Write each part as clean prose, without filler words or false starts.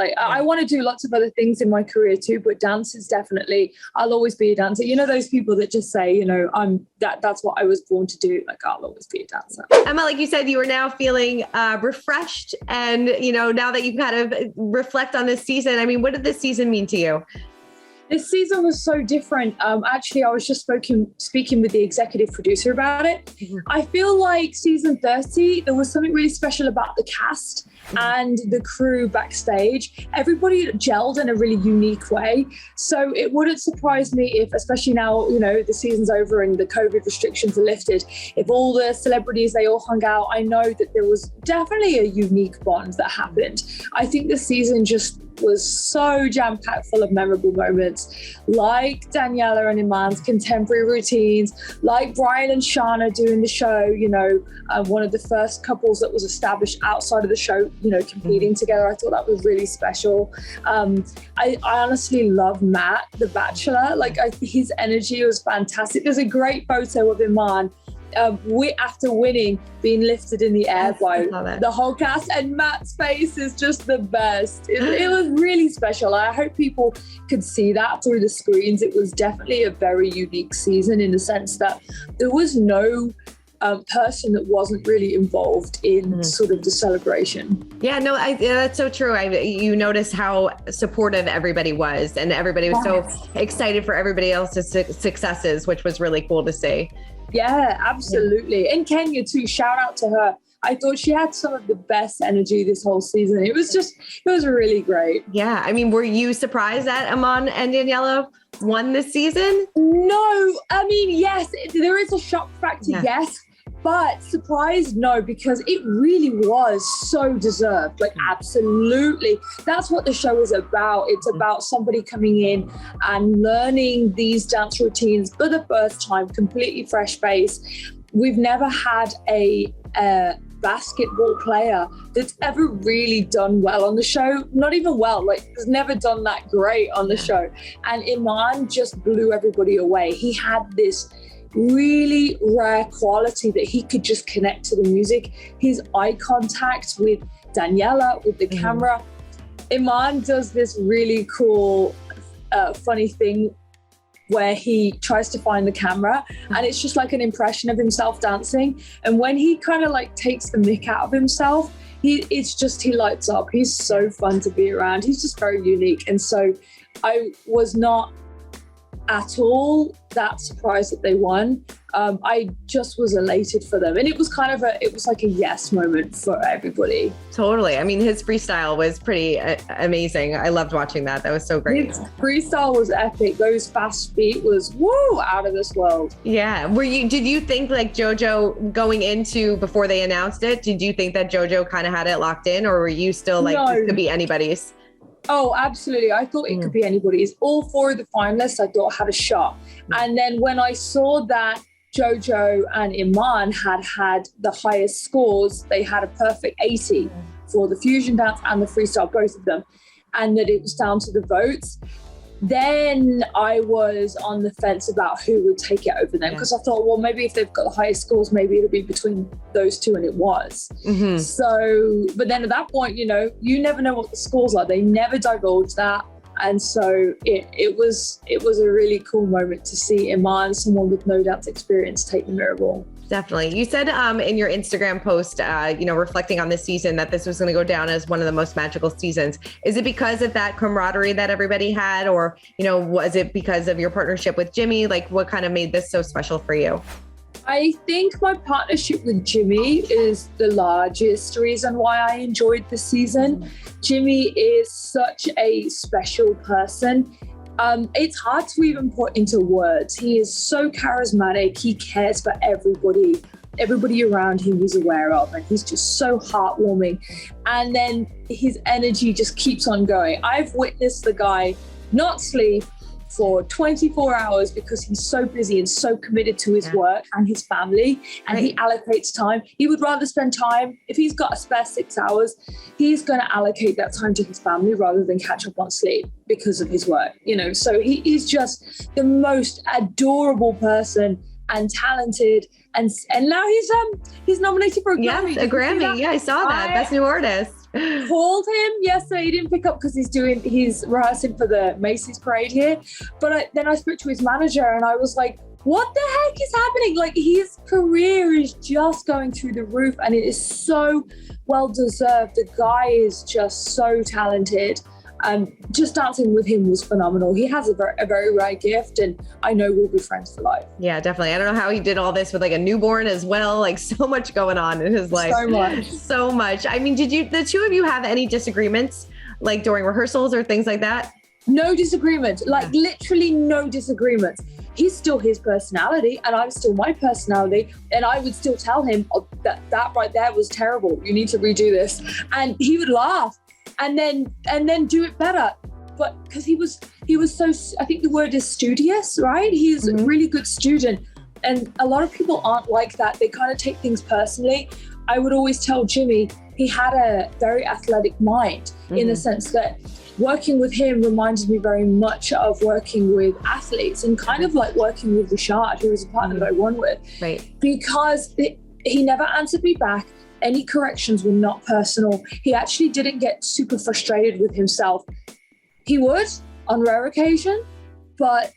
Like I want to do lots of other things in my career too, but dance is definitely, I'll always be a dancer. You know, those people that just say, you know, that's what I was born to do. Like I'll always be a dancer. Emma, like you said, you are now feeling refreshed. And, you know, now that you kind of reflect on this season, I mean, what did this season mean to you? This season was so different. Actually, I was just speaking with the executive producer about it. Mm-hmm. I feel like season 30, there was something really special about the cast and the crew backstage. Everybody gelled in a really unique way. So it wouldn't surprise me if, especially now, you know, the season's over and the COVID restrictions are lifted, if all the celebrities, they all hung out. I know that there was definitely a unique bond that happened. I think the season just was so jam-packed full of memorable moments, like Daniela and Iman's contemporary routines, like Brian and Shana doing the show, you know, one of the first couples that was established outside of the show, you know, competing together. I thought that was really special. I honestly love Matt, the Bachelor. Like his energy was fantastic. There's a great photo of Iman after winning, being lifted in the air by the whole cast, and Matt's face is just the best. It was really special. I hope people could see that through the screens. It was definitely a very unique season in the sense that there was no person that wasn't really involved in sort of the celebration. Yeah, no, that's so true. You noticed how supportive everybody was, and everybody was so excited for everybody else's successes, which was really cool to see. Yeah, absolutely. And Kenya too, shout out to her. I thought she had some of the best energy this whole season. It was really great. Yeah. I mean, were you surprised that Iman and Daniela won this season? No. I mean, yes, there is a shock factor, yes. But surprised, no, because it really was so deserved. Like, absolutely. That's what the show is about. It's about somebody coming in and learning these dance routines for the first time, completely fresh face. We've never had a basketball player that's ever really done well on the show. Not even well, like has never done that great on the show. And Iman just blew everybody away. He had this really rare quality that he could just connect to the music. His eye contact with Daniela, with the camera. Iman does this really cool, funny thing where he tries to find the camera and it's just like an impression of himself dancing. And when he kind of like takes the mick out of himself, he lights up. He's so fun to be around. He's just very unique. And so I was not at all that surprised that they won. I just was elated for them. And it was like a yes moment for everybody. Totally. I mean, his freestyle was pretty amazing. I loved watching that. That was so great. His freestyle was epic. Those fast feet was out of this world. Yeah. Did you think like JoJo going into, before they announced it, did you think that JoJo kind of had it locked in, or were you still like, this could be anybody's? Oh, absolutely. I thought it could be anybody's. All four of the finalists I thought had a shot. And then when I saw that JoJo and Iman had the highest scores, they had a perfect 80 for the fusion dance and the freestyle, both of them, and that it was down to the votes, then I was on the fence about who would take it over them, because I thought, well, maybe if they've got the highest scores, maybe it'll be between those two, and it was. So, but then at that point, you know, you never know what the scores are. They never divulged that. And so it was a really cool moment to see Iman, someone with no dance experience, take the mirror ball. Definitely. You said in your Instagram post, reflecting on this season, that this was going to go down as one of the most magical seasons. Is it because of that camaraderie that everybody had, or, you know, was it because of your partnership with Jimmie? Like, what kind of made this so special for you? I think my partnership with Jimmie is the largest reason why I enjoyed the season. Jimmie is such a special person. It's hard to even put into words. He is so charismatic. He cares for everybody. Everybody around him he's aware of, and he's just so heartwarming. And then his energy just keeps on going. I've witnessed the guy not sleep for 24 hours because he's so busy and so committed to his work and his family, and he allocates time. He would rather spend time, if he's got a spare 6 hours, he's going to allocate that time to his family rather than catch up on sleep because of his work, you know. So he's just the most adorable person, and talented. And now he's nominated for a Grammy. Yes, a Grammy. Yeah, I saw that. Best New Artist. Called him yesterday. He didn't pick up because he's rehearsing for the Macy's parade here. But then I spoke to his manager and I was like, what the heck is happening? Like, his career is just going through the roof and it is so well deserved. The guy is just so talented. Just dancing with him was phenomenal. He has a very rare gift, and I know we'll be friends for life. Yeah, definitely. I don't know how he did all this with like a newborn as well. Like, so much going on in his life. So much. I mean, did the two of you have any disagreements, like during rehearsals or things like that? No disagreement. Like, literally no disagreements. He's still his personality and I'm still my personality, and I would still tell him that right there was terrible. You need to redo this, and he would laugh. And then do it better. But because he was so, I think the word is studious, right? He's a really good student. And a lot of people aren't like that. They kind of take things personally. I would always tell Jimmie, he had a very athletic mind in the sense that working with him reminded me very much of working with athletes and kind of like working with Rashad, who was a partner that I won with. Right. Because he never answered me back. Any corrections were not personal. He actually didn't get super frustrated with himself. He would on rare occasion, but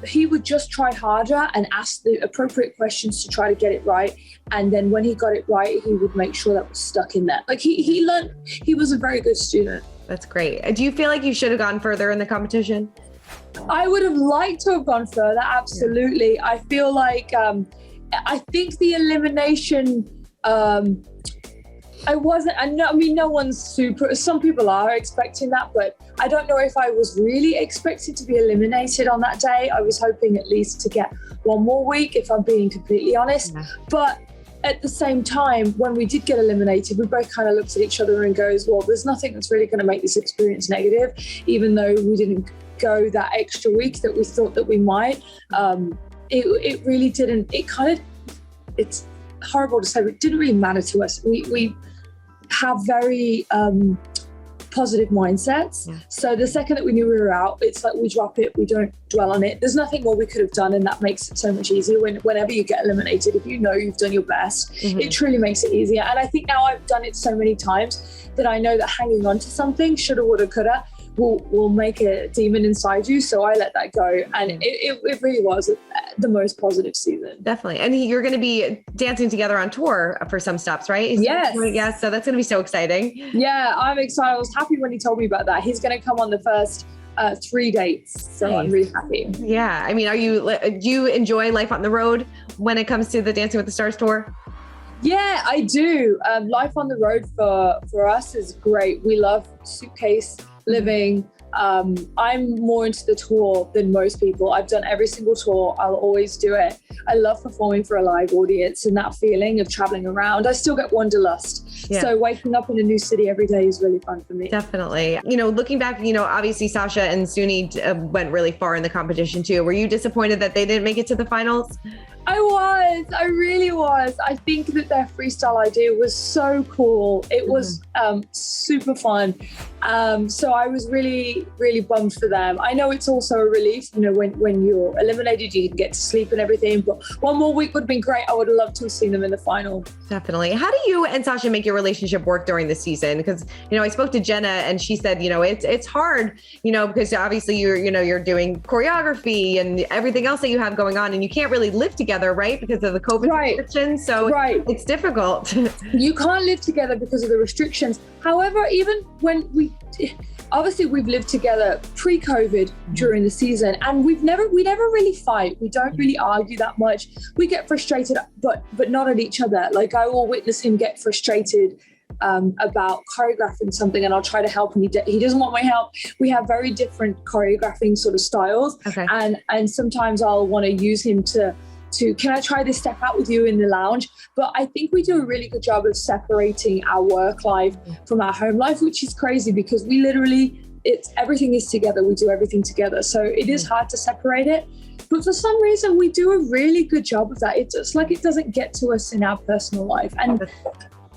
he would just try harder and ask the appropriate questions to try to get it right. And then when he got it right, he would make sure that was stuck in there. Like he learned, he was a very good student. That's great. Do you feel like you should have gone further in the competition? I would have liked to have gone further. Absolutely. Yeah. I feel like, I think the elimination, no one's super, some people are expecting that, but I don't know if I was really expected to be eliminated on that day. I was hoping at least to get one more week, if I'm being completely honest. Yeah. But at the same time, when we did get eliminated, we both kind of looked at each other and goes, well, there's nothing that's really going to make this experience negative, even though we didn't go that extra week that we thought that we might. It really didn't, it's horrible to say, but it didn't really matter to us. We have very positive mindsets. Yeah. So the second that we knew we were out, it's like we drop it, we don't dwell on it. There's nothing more we could have done, and that makes it so much easier. Whenever you get eliminated, if you know you've done your best, it truly makes it easier. And I think now I've done it so many times that I know that hanging on to something, shoulda, woulda, coulda, will make a demon inside you. So I let that go. And it really was the most positive season. Definitely. And you're going to be dancing together on tour for some stops, right? Yes. Yeah. So that's going to be so exciting. Yeah, I'm excited. I was happy when he told me about that. He's going to come on the first 3 dates. So nice. I'm really happy. Yeah. I mean, do you enjoy life on the road when it comes to the Dancing with the Stars tour? Yeah, I do. Life on the road for us is great. We love suitcase living. I'm more into the tour than most people. I've done every single tour. I'll always do it. I love performing for a live audience and that feeling of traveling around. I still get wanderlust. Yeah. So waking up in a new city every day is really fun for me. Definitely. Looking back, obviously Sasha and Suni went really far in the competition too. Were you disappointed that they didn't make it to the finals? I really was. I think that their freestyle idea was so cool. It was super fun. So I was really, really bummed for them. I know it's also a relief, when you're eliminated, you can get to sleep and everything, but one more week would have been great. I would have loved to have seen them in the final. Definitely. How do you and Sasha make your relationship work during the season? Because, I spoke to Jenna and she said, it's hard, because obviously you're doing choreography and everything else that you have going on, and you can't really live together, right? Because of the COVID restrictions. So it's difficult. You can't live together because of the restrictions. However, even when we've lived together pre-COVID during the season, and we never really fight. We don't really argue that much. We get frustrated, but not at each other. Like, I will witness him get frustrated about choreographing something, and I'll try to help, and he doesn't want my help. We have very different choreographing sort of styles, and sometimes I'll want to use him to can I try this step out with you in the lounge? But I think we do a really good job of separating our work life from our home life, which is crazy because we literally, everything is together. We do everything together. So it is hard to separate it. But for some reason, we do a really good job of that. It's like it doesn't get to us in our personal life. And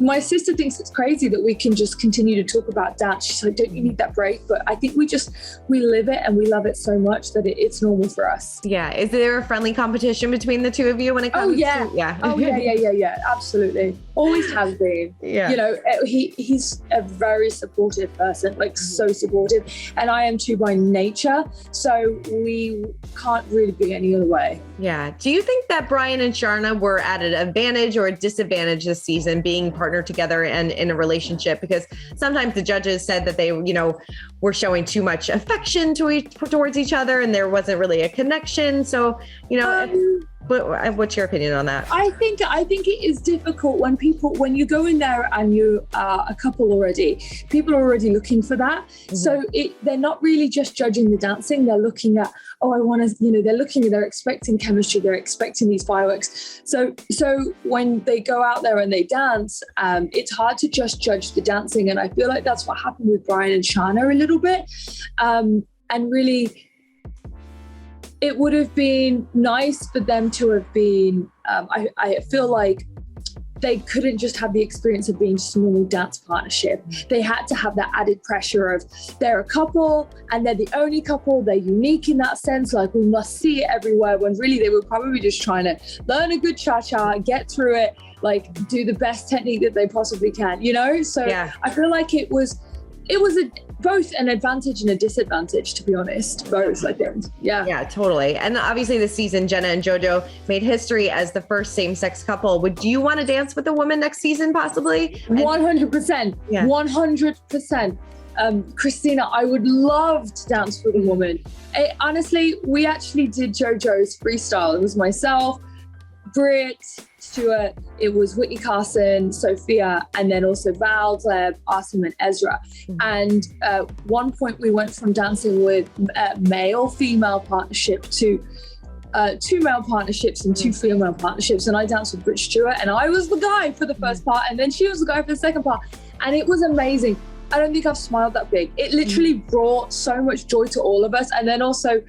my sister thinks it's crazy that we can just continue to talk about dance. She's like, don't you need that break? But I think we live it and we love it so much that it's normal for us. Yeah. Is there a friendly competition between the two of you when it comes to? Yeah. Oh, yeah. Absolutely. Always has been. Yeah. You know, he's a very supportive person, like so supportive. And I am too by nature. So we can't really be any other way. Yeah. Do you think that Brian and Sharna were at an advantage or a disadvantage this season being partnered together and in a relationship? Because sometimes the judges said that they, were showing too much affection towards each other and there wasn't really a connection. So, but what's your opinion on that? I think it is difficult when you go in there and you are a couple already, people are already looking for that. Mm-hmm. So they're not really just judging the dancing. They're looking at, they're expecting chemistry. They're expecting these fireworks. So when they go out there and they dance, it's hard to just judge the dancing. And I feel like that's what happened with Brian and Sharna a little bit. And really, it would have been nice for them to have been, I feel like they couldn't just have the experience of being just a normal dance partnership. They had to have that added pressure of they're a couple and they're the only couple, they're unique in that sense, like we must see it everywhere, when really they were probably just trying to learn a good cha-cha, get through it, like do the best technique that they possibly can, So yeah. I feel like it was both an advantage and a disadvantage, to be honest. Both, I think. Yeah. Yeah, totally. And obviously this season, Jenna and JoJo made history as the first same-sex couple. Would you want to dance with a woman next season, possibly? 100%. Yeah. 100%. Christina, I would love to dance with a woman. Honestly, we actually did JoJo's freestyle. It was myself, Britt, Stuart, it was Whitney Carson, Sophia, and then also Val, Gleb, Asim, and Ezra. Mm-hmm. And one point we went from dancing with male-female partnership to two male partnerships and two female partnerships. And I danced with Britt Stewart, and I was the guy for the first part, and then she was the guy for the second part. And it was amazing. I don't think I've smiled that big. It literally brought so much joy to all of us. And then also,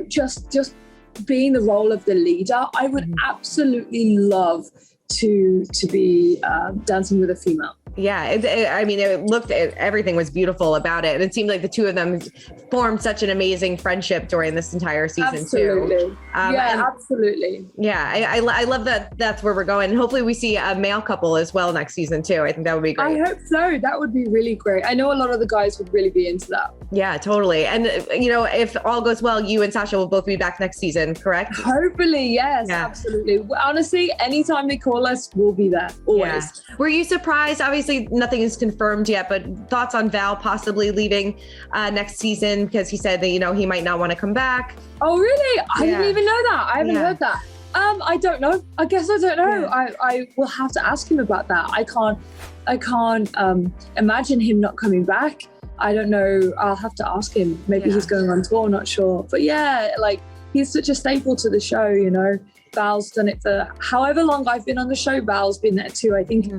just being the role of the leader, I would absolutely love to be dancing with a female. Yeah, it looked, everything was beautiful about it. And it seemed like the two of them formed such an amazing friendship during this entire season too. Absolutely. Yeah, I love that that's where we're going. And hopefully we see a male couple as well next season too. I think that would be great. I hope so. That would be really great. I know a lot of the guys would really be into that. Yeah, totally. And, if all goes well, you and Sasha will both be back next season, correct? Hopefully, yes, yeah. Absolutely. Honestly, anytime they call us, we'll be there, always. Yeah. Were you surprised? Obviously, nothing is confirmed yet, but thoughts on Val possibly leaving next season because he said that, he might not want to come back. Oh, really? I didn't even know that. I haven't heard that. I don't know. I guess I don't know. Yeah. I will have to ask him about that. I can't imagine him not coming back. I don't know. I'll have to ask him. Maybe he's going on tour, not sure. But yeah, he's such a staple to the show, Val's done it for however long I've been on the show. Val's been there too. I think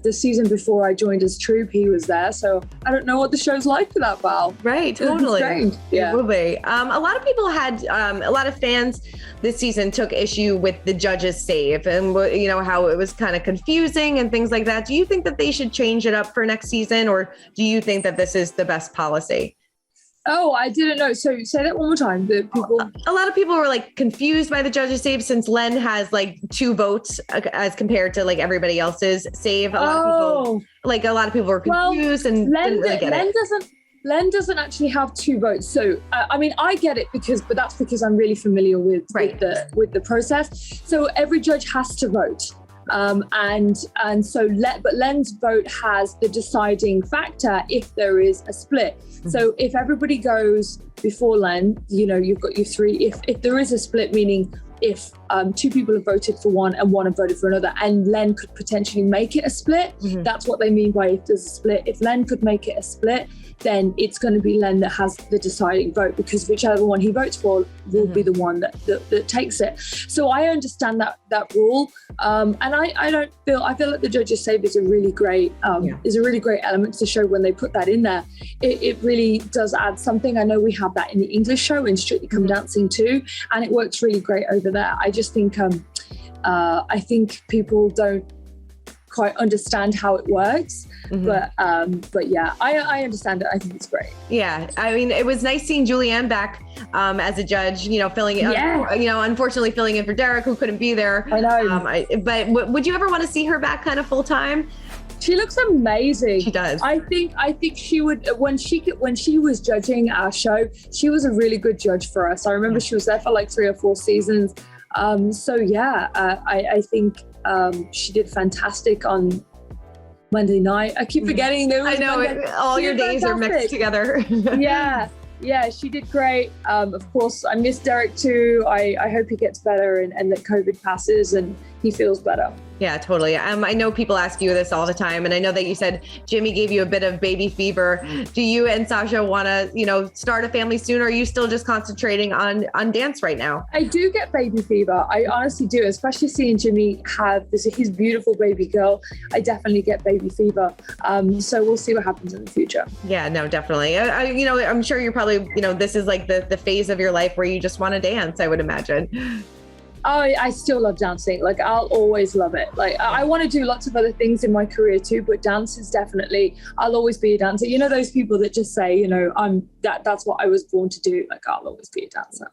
the season before I joined as troupe, he was there. So I don't know what the show's like for that Val. Right, totally. Yeah. It will be. A lot of people had, a lot of fans this season took issue with the judges' save and, how it was kind of confusing and things like that. Do you think that they should change it up for next season, or do you think that this is the best policy? Oh, I didn't know. So say that one more time. A lot of people were confused by the judges' save since Len has 2 votes as compared to everybody else's save. A lot of people were confused and didn't really get it. Len doesn't actually have 2 votes. So, I get it but that's because I'm really familiar with the process. So every judge has to vote. But Len's vote has the deciding factor if there is a split. Mm-hmm. So if everybody goes before Len, you've got your 3. If there is a split, meaning if 2 people have voted for one and one have voted for another, and Len could potentially make it a split, that's what they mean by if there's a split. If Len could make it a split, then it's going to be Len that has the deciding vote, because whichever one he votes for will be the one that takes it. So I understand that rule, and I feel like the judges' save is a really great element to the show when they put that in there. It really does add something. I know we have that in the English show in Strictly Come Dancing too, and it works really great over there. I just think I think people don't quite understand how it works. But yeah, I understand it. I think it's great. Yeah, I mean, it was nice seeing Julianne back as a judge, filling in, unfortunately filling in for Derek, who couldn't be there. I know. But would you ever want to see her back kind of full time? She looks amazing. She does. I think she would, when she was judging our show, she was a really good judge for us. I remember she was there for like 3 or 4 seasons. So yeah, I think she did fantastic on Monday night. I keep forgetting. I know all your days are mixed together. Yeah, she did great. Of course, I miss Derek too. I hope he gets better and that COVID passes and he feels better. Yeah, totally. I know people ask you this all the time, and I know that you said Jimmie gave you a bit of baby fever. Do you and Sasha want to, start a family soon, or are you still just concentrating on dance right now? I do get baby fever. I honestly do, especially seeing Jimmie have his beautiful baby girl. I definitely get baby fever. So we'll see what happens in the future. Yeah, no, definitely. I'm sure you're probably, this is like the phase of your life where you just want to dance, I would imagine. Oh, I still love dancing. Like, I'll always love it. Like, I want to do lots of other things in my career too, but dance is definitely, I'll always be a dancer. Those people that just say, that's what I was born to do. Like, I'll always be a dancer.